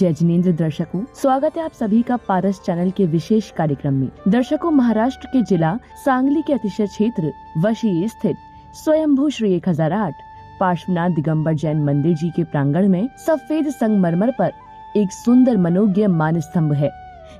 जय जिनेंद्र दर्शकों, स्वागत है आप सभी का पारस चैनल के विशेष कार्यक्रम में। दर्शकों, महाराष्ट्र के जिला सांगली के अतिशय क्षेत्र वशी स्थित स्वयंभू श्री 1008 पार्श्वनाथ दिगंबर जैन मंदिर जी के प्रांगण में सफेद संगमरमर पर एक सुंदर मनोज्ञ मान स्तंभ है,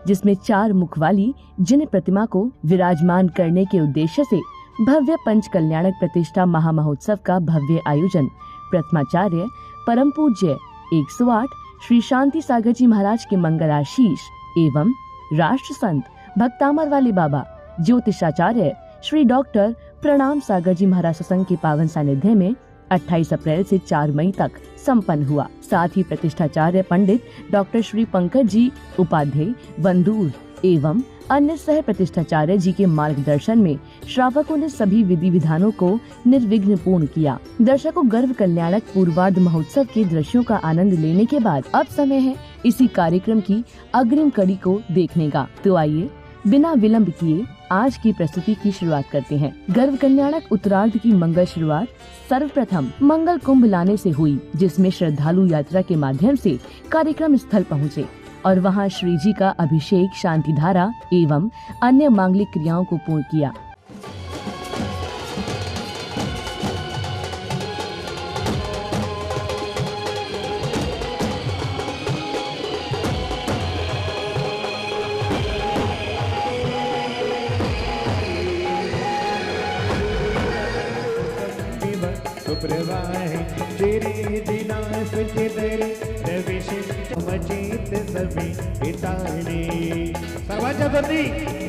जिसमें 4 मुख वाली जिन प्रतिमा को विराजमान करने के उद्देश्य से भव्य पंच कल्याणक प्रतिष्ठा महामहोत्सव का भव्य आयोजन प्रथमाचार्य परम पूज्य 108 श्री शांति सागर जी महाराज के मंगलाशीष एवं राष्ट्र संत भक्तामर वाले बाबा ज्योतिषाचार्य श्री डॉक्टर प्रणाम सागर जी महाराज सत्संग के पावन सानिध्य में 28 अप्रैल से 4 मई तक संपन्न हुआ। साथ ही प्रतिष्ठाचार्य पंडित डॉक्टर श्री पंकज जी उपाध्याय बंदूर एवं अन्य सह प्रतिष्ठाचार्य जी के मार्गदर्शन में श्रावकों ने सभी विधि विधानों को निर्विघ्न पूर्ण किया। दर्शकों, गर्भ कल्याणक पूर्वार्ध महोत्सव के दृश्यों का आनंद लेने के बाद अब समय है इसी कार्यक्रम की अग्रिम कड़ी को देखने का। तो आइए बिना विलंब किए आज की प्रस्तुति की शुरुआत करते हैं। गर्भ कल्याणक उत्तरार्ध की मंगल शुरुआत सर्वप्रथम मंगल कुंभ लाने से हुई, जिसमें श्रद्धालु यात्रा के माध्यम से कार्यक्रम स्थल पहुँचे और वहां श्री जी का अभिषेक, शांति धारा एवं अन्य मांगलिक क्रियाओं को पूर्ण किया।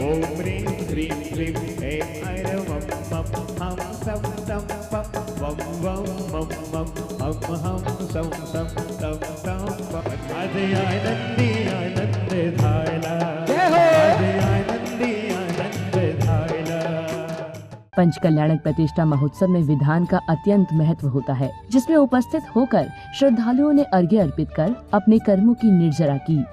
ओम ह्रीं ह्रीं ह्रीं हे ऐं वं वं हम सं सं पं वं वं मं मं हम सं सं तं तं आदि आनंदी आनंद धायला, आदि आनंदी आनंद धायला। पंच कल्याणक प्रतिष्ठा महोत्सव में विधान का अत्यंत महत्व होता है, जिसमें उपस्थित होकर श्रद्धालुओं ने अर्घ्य अर्पित कर अपने कर्मों की निर्जरा की।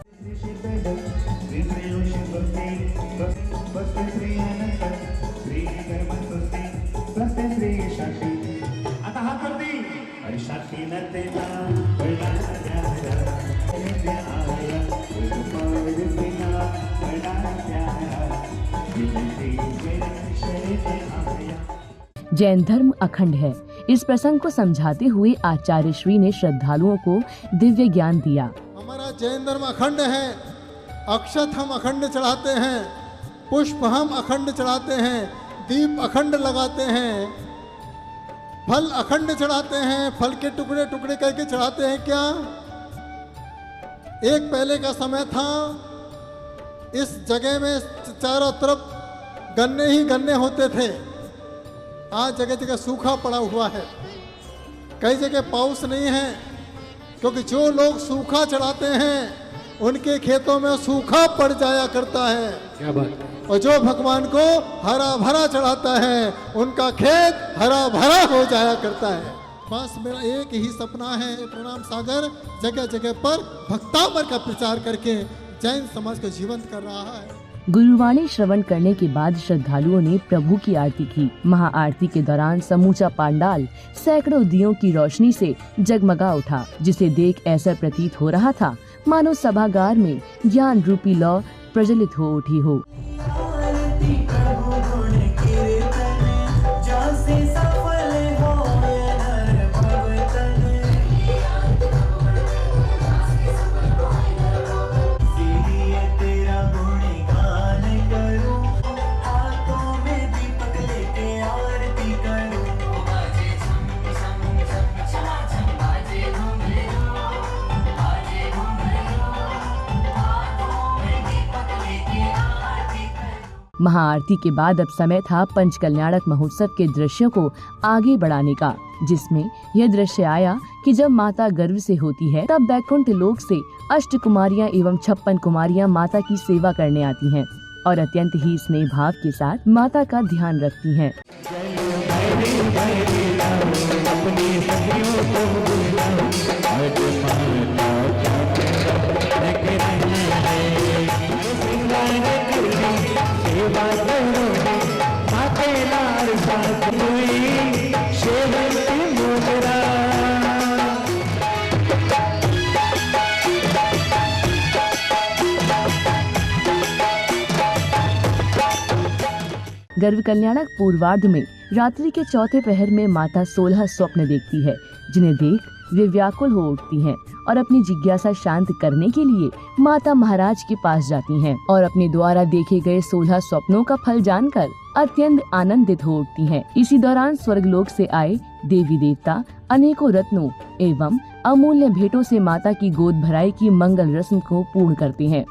जैन धर्म अखंड है। इस प्रसंग को समझाते हुए आचार्य श्री ने श्रद्धालुओं को दिव्य ज्ञान दिया। हमारा जैन धर्म अखंड है। अक्षत हम अखंड चढ़ाते हैं, पुष्प हम अखंड चढ़ाते हैं, दीप अखंड लगाते हैं, फल अखंड चढ़ाते हैं, फल के टुकड़े टुकड़े करके चढ़ाते हैं। क्या एक पहले का समय था, इस जगह में चारों तरफ गन्ने ही गन्ने होते थे। आज जगह जगह सूखा पड़ा हुआ है, कई जगह पाउस नहीं है, क्योंकि जो लोग सूखा चढ़ाते हैं उनके खेतों में सूखा पड़ जाया करता है। क्या बात। और जो भगवान को हरा भरा चढ़ाता है उनका खेत हरा भरा हो जाया करता है। बस मेरा एक ही सपना है, प्रणाम सागर जगह जगह पर भक्तामर का प्रचार करके जैन समाज को जीवंत कर रहा है। गुरुवाणी श्रवण करने के बाद श्रद्धालुओं ने प्रभु की आरती की। महाआरती के दौरान समूचा पांडाल सैकड़ों दियों की रोशनी से जगमगा उठा, जिसे देख ऐसा प्रतीत हो रहा था मानो सभागार में ज्ञान रूपी लौ प्रज्वलित हो उठी हो। महाआरती के बाद अब समय था पंच कल्याणक महोत्सव के दृश्यों को आगे बढ़ाने का, जिसमें यह दृश्य आया कि जब माता गर्भ से होती है तब बैकुंठ लोक से 8 कुमारियां एवं 56 कुमारियां माता की सेवा करने आती हैं और अत्यंत ही स्नेह भाव के साथ माता का ध्यान रखती हैं। गर्भ कल्याणक पूर्वार्ध में रात्रि के चौथे पहर में माता 16 स्वप्न देखती है, जिन्हें देख वे व्याकुल हो उठती हैं और अपनी जिज्ञासा शांत करने के लिए माता महाराज के पास जाती हैं और अपने द्वारा देखे गए 16 स्वप्नों का फल जानकर अत्यंत आनंदित हो उठती हैं। इसी दौरान स्वर्गलोक से आए देवी देवता अनेकों रत्नों एवं अमूल्य भेंटों से माता की गोद भराई की मंगल रस्म को पूर्ण करते हैं।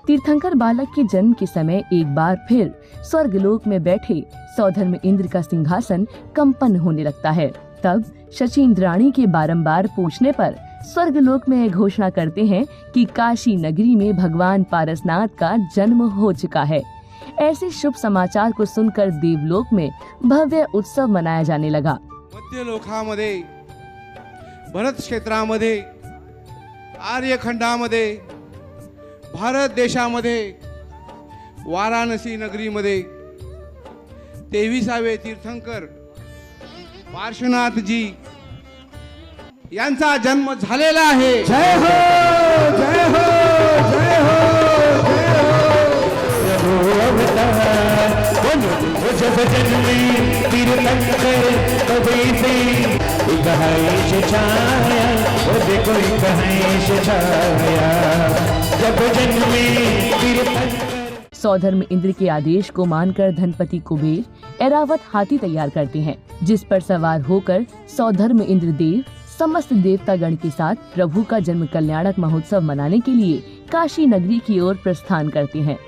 तीर्थंकर बालक के जन्म के समय एक बार फिर स्वर्गलोक में बैठे सौधर्म इंद्र का सिंहासन कंपन होने लगता है। तब शची इंद्राणी के बारंबार पूछने पर स्वर्गलोक में घोषणा करते हैं कि काशी नगरी में भगवान पारसनाथ का जन्म हो चुका है। ऐसे शुभ समाचार को सुनकर देवलोक में भव्य उत्सव मनाया जाने लगा। मध्य लोकामध्ये, भरत क्षेत्रामध्ये, आर्यखंडामध्ये, भारत देशामध्ये, वाराणसी नगरीमध्ये 23वे तीर्थंकर पार्श्वनाथजी यांचा जन्म झालेला आहे। जय हो, जय हो, जय हो, जब जन्मे तीर्थंकर कभी से कहेश छाया, वो देखो कहेश छाया, जब जन्मे तीर्थंकर। सौधर्म इंद्र के आदेश को मानकर धनपति कुबेर ऐरावत हाथी तैयार करते हैं, जिस पर सवार होकर सौधर्म इंद्र देव समस्त देवतागण के साथ प्रभु का जन्म कल्याणक महोत्सव मनाने के लिए काशी नगरी की ओर प्रस्थान करते हैं।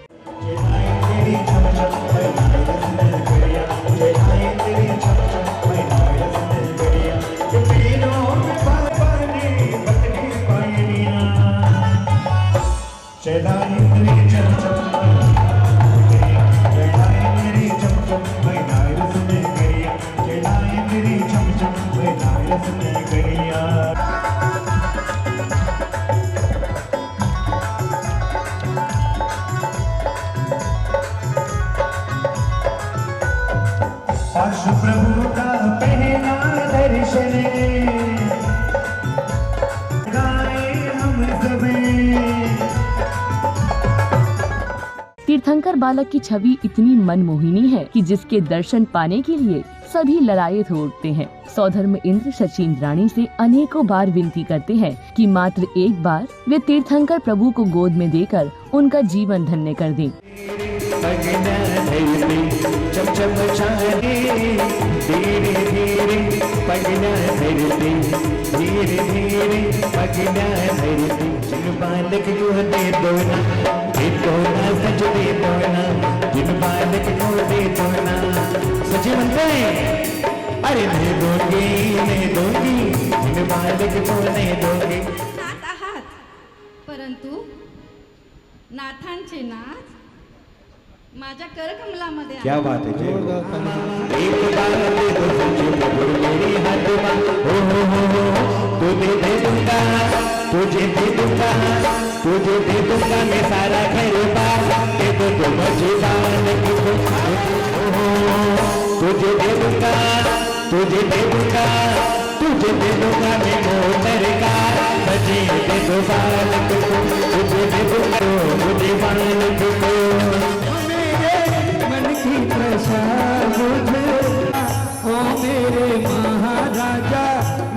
प्रभु का पहला दर्शन गाए हम सभी। तीर्थंकर बालक की छवि इतनी मनमोहिनी है कि जिसके दर्शन पाने के लिए सभी ललायत हो उठते हैं। सौधर्म इंद्र शची इंद्राणी से अनेकों बार विनती करते हैं कि मात्र एक बार वे तीर्थंकर प्रभु को गोद में देकर उनका जीवन धन्य कर दें। धीरे धीरे पगना धरती, धीरे धीरे पगना धरती, जिन बालक को दे दो ना, सच दे दो ना, जिन बालक को दे दो ना, सच मनते अरे नहीं दूंगी, जिन बालक को नहीं दूंगी। नाथ आहात, परंतु नाथांचे नाथ माझ्या करकमलामध्ये क्या बात है, एक बार दे दो सच्चे प्रभु मेरी हाथ में, हो तुझे दे दूंगा, तुझे दे दूंगा, तुझे दे दूंगा मैं सारा घर बार, दे दो तो मजेदार की तुझे दे दूंगा, तुझे दे दूंगा, तुझे दे दूंगा मैं मोटर का, बजे दे दो बालक को, तुझे दे दूंगा, मुझे बालक को ओ मेरे महाराजा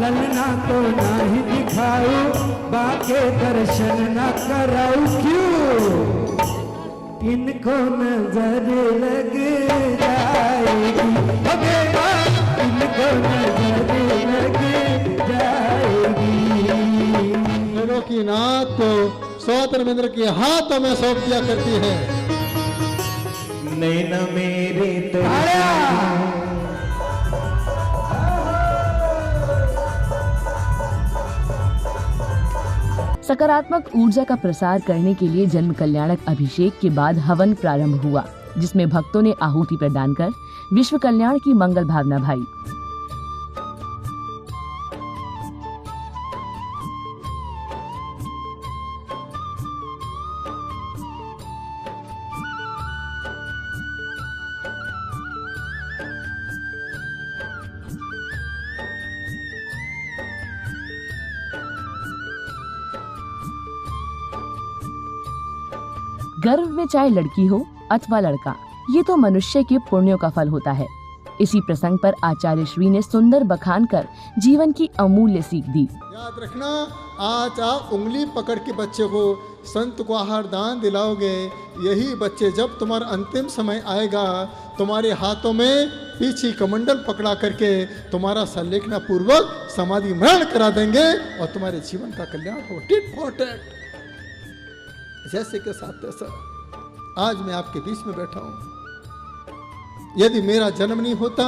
ललना तो नहीं दिखाओ, बाके दर्शन न कराओ, क्यों इनको नजर लग जाएगी, इनको नजर लग जाएगी। मेरों की नाथ को सौधर्म इंद्र के हाथों में सौंप दिया करती है। नैना मेरे तो सकारात्मक ऊर्जा का प्रसार करने के लिए जन्म कल्याणक अभिषेक के बाद हवन प्रारंभ हुआ, जिसमें भक्तों ने आहुति प्रदान कर विश्व कल्याण की मंगल भावना भाई। गर्भ में चाहे लड़की हो अथवा लड़का, ये तो मनुष्य के पुण्यों का फल होता है। इसी प्रसंग पर आचार्य श्री ने सुंदर बखान कर जीवन की अमूल्य सीख दी। याद रखना, आज आप उंगली पकड़ के बच्चे को संत को आहार दान दिलाओगे, यही बच्चे जब तुम्हारा अंतिम समय आएगा तुम्हारे हाथों में पीछे कमंडल पकड़ा करके तुम्हारा संलेखना पूर्वक समाधि मरण करा देंगे और तुम्हारे जीवन का कल्याण हो। टिट फॉर टैट, जैसे के साथ तैसा। आज मैं आपके बीच में बैठा हूं। यदि मेरा जन्म नहीं होता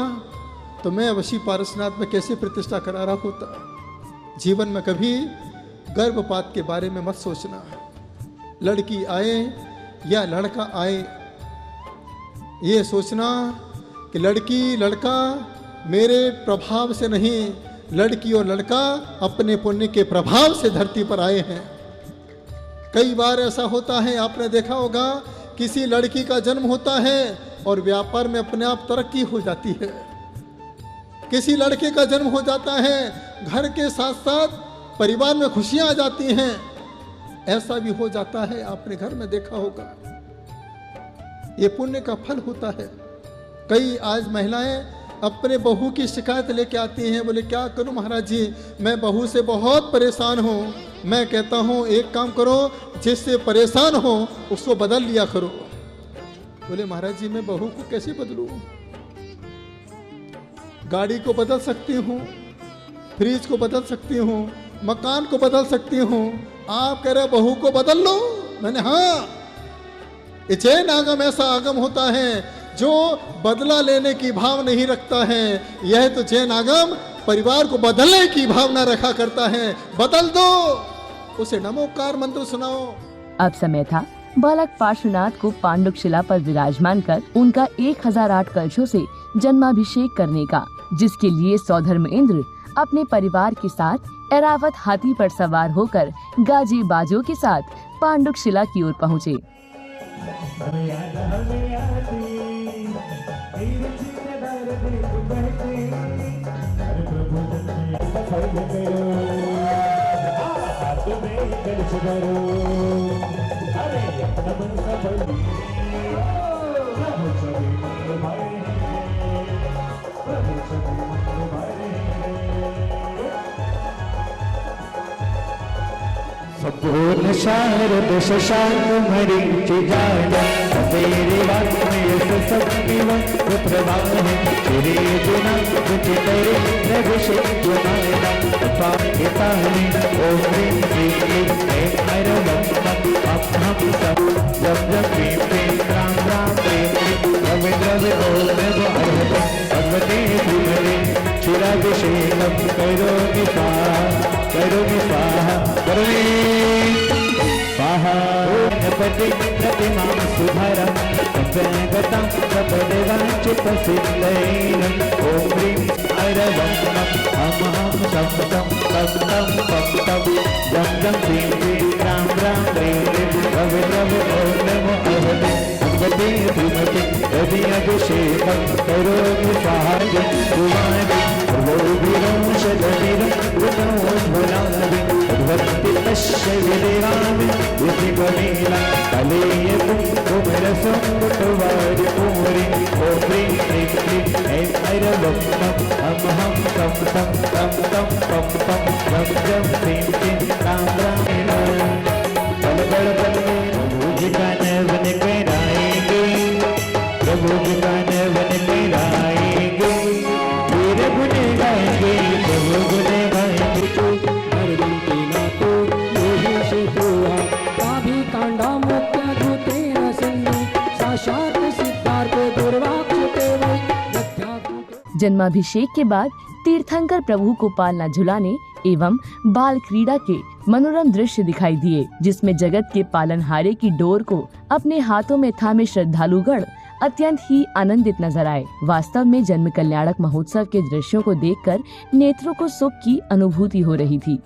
तो मैं वशी पारसनाथ में कैसे प्रतिष्ठा करा रहा होता। जीवन में कभी गर्भपात के बारे में मत सोचना। लड़की आए या लड़का आए, ये सोचना कि लड़की लड़का मेरे प्रभाव से नहीं, लड़की और लड़का अपने पुण्य के प्रभाव से धरती पर आए हैं। कई बार ऐसा होता है, आपने देखा होगा, किसी लड़की का जन्म होता है और व्यापार में अपने आप तरक्की हो जाती है। किसी लड़के का जन्म हो जाता है, घर के साथ साथ परिवार में खुशियां आ जाती हैं। ऐसा भी हो जाता है, आपने घर में देखा होगा। ये पुण्य का फल होता है। कई आज महिलाएं अपने बहू की शिकायत लेके आती हैं, बोले क्या करूं महाराज जी, मैं बहू से बहुत परेशान हूं। मैं कहता हूं एक काम करो, जिससे परेशान हो उसको बदल लिया करो। बोले महाराज जी मैं बहू को कैसे बदलूं? गाड़ी को बदल सकती हूं, फ्रिज को बदल सकती हूं, मकान को बदल सकती हूं, आप कह रहे बहू को बदल लो। मैंने हाँ, ये जैन आगम ऐसा आगम होता है जो बदला लेने की भाव नहीं रखता है। यह तो जैन आगम परिवार को बदलने की भावना रखा करता है। बदल दो, उसे नमोकार मंत्र सुनाओ। अब समय था बालक पार्श्वनाथ को पांडुक शिला पर विराजमान कर उनका 1008 कलशों से जन्माभिषेक करने का, जिसके लिए सौधर्म इंद्र अपने परिवार के साथ ऐरावत हाथी पर सवार होकर गाजे बाजों के साथ पांडुक शिला की ओर पहुँचे। संपूर्ण शारद शशांक मरीचि जाना, तेरे वाक में यश शक्तिवंत प्रभाव है। तेरे गुना तुझे तेरे प्रभुषे गुनाना, पाके ताने ओम ह्रीं क्लीं क्लीं ऐं ऐरवं मम हम सब जब जब क्लीं क्लीं राम राम क्लीं क्लीं द्रव्य द्रव्य ओम नमो अर्हते भगवते धीमहि क्षीराभिषेकं करोमि स्वाहा करोमि स्वाहा करोमि स्वाहा। गणपति प्रतिमां सुधरं सप्तगतं सपदेवाञ्चितसिद्धैरं ॐ ह्रीं ऐरवं हम शं तं तं पं तं जं जं क्लीं क्लीं रां रां क्लीं क्लीं द्रव्य द्रव्य ॐ नमो अर्हते भगवते धीमहि हृदयाभिषेकं करोमि स्वाहा। कुमारी सर्वोभिरंशदधिरं गुणोज्ज्वलाभि भगवति तस्य विदेवामि विधिवनीला कलेयकुं कुमरसं कुटवारि पूरि ॐ ह्रीं क्लीं क्लीं ऐं ऐरवं हम तं तं तं पं पं जं जं क्लीं क्लीं रां रां बल बल बल प्रभु जी का नवन कराएंगे, प्रभु जी का नवन कराएंगे, वीर गुण गाएंगे, प्रभु गुण गाएंगे। हर दिन तेना तो योगी से हुआ, काभी कांडा मुक्त्या धूतेन सिंधु, साक्षात सिद्धार्थ दुर्वाक्ष तेवै यथाकूट। जन्माभिषेक के बाद तीर्थंकर प्रभु को पालना झुलाने एवं बाल क्रीड़ा के मनोरम दृश्य दिखाई दिए, जिसमें जगत के पालनहारे की डोर को अपने हाथों में थामे श्रद्धालुगण अत्यंत ही आनंदित नजर आए। वास्तव में जन्म कल्याणक महोत्सव के दृश्यों को देखकर नेत्रों को सुख की अनुभूति हो रही थी।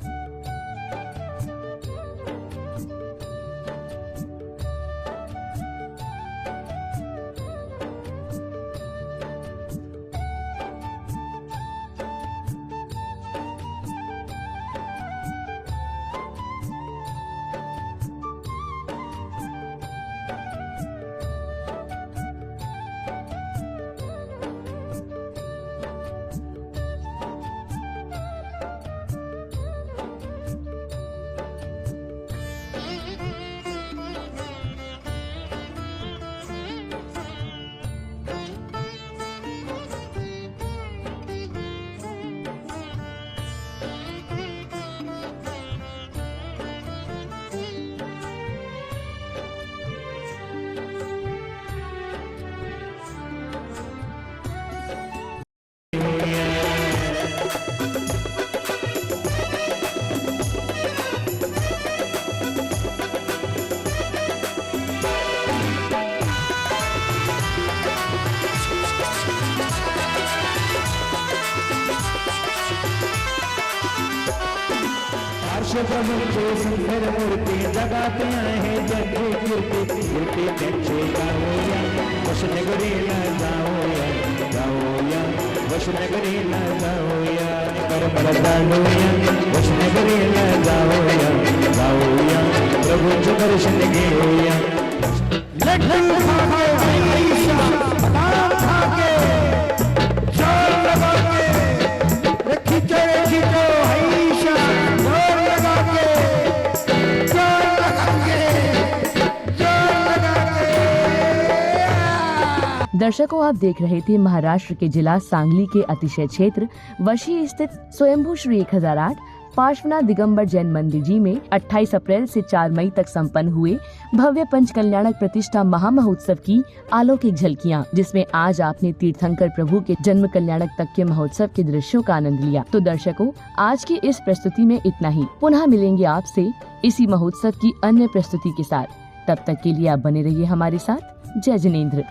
प्रभु के सुंदर मूर्ति जगाते हैं जग कीर्ति कीर्ति देखे गाओया वैष्णगरी न जाओया गाओया वैष्णगरी न जाओया करमल जाओया वैष्णगरी न जाओया गाओया प्रभु जो दर्शन गेया लड्डू खाके आईशा बादाम खाके जोर लगा के खींचो खींचो आईशा दर्शकों, आप देख रहे थे महाराष्ट्र के जिला सांगली के अतिशय क्षेत्र वशी स्थित स्वयंभू श्री 1008 पार्श्वनाथ दिगंबर जैन मंदिर जी में 28 अप्रैल से 4 मई तक संपन्न हुए भव्य पंचकल्याणक प्रतिष्ठा महामहोत्सव की अलौकिक झलकियां, जिसमें आज आपने तीर्थंकर प्रभु के जन्म कल्याणक तक के महोत्सव के दृश्यों का आनंद लिया। तो दर्शकों, आज की इस प्रस्तुति में इतना ही। पुनः मिलेंगे आपसे इसी महोत्सव की अन्य प्रस्तुति के साथ। तब तक के लिए आप बने रहिए हमारे साथ। जय जिनेंद्र।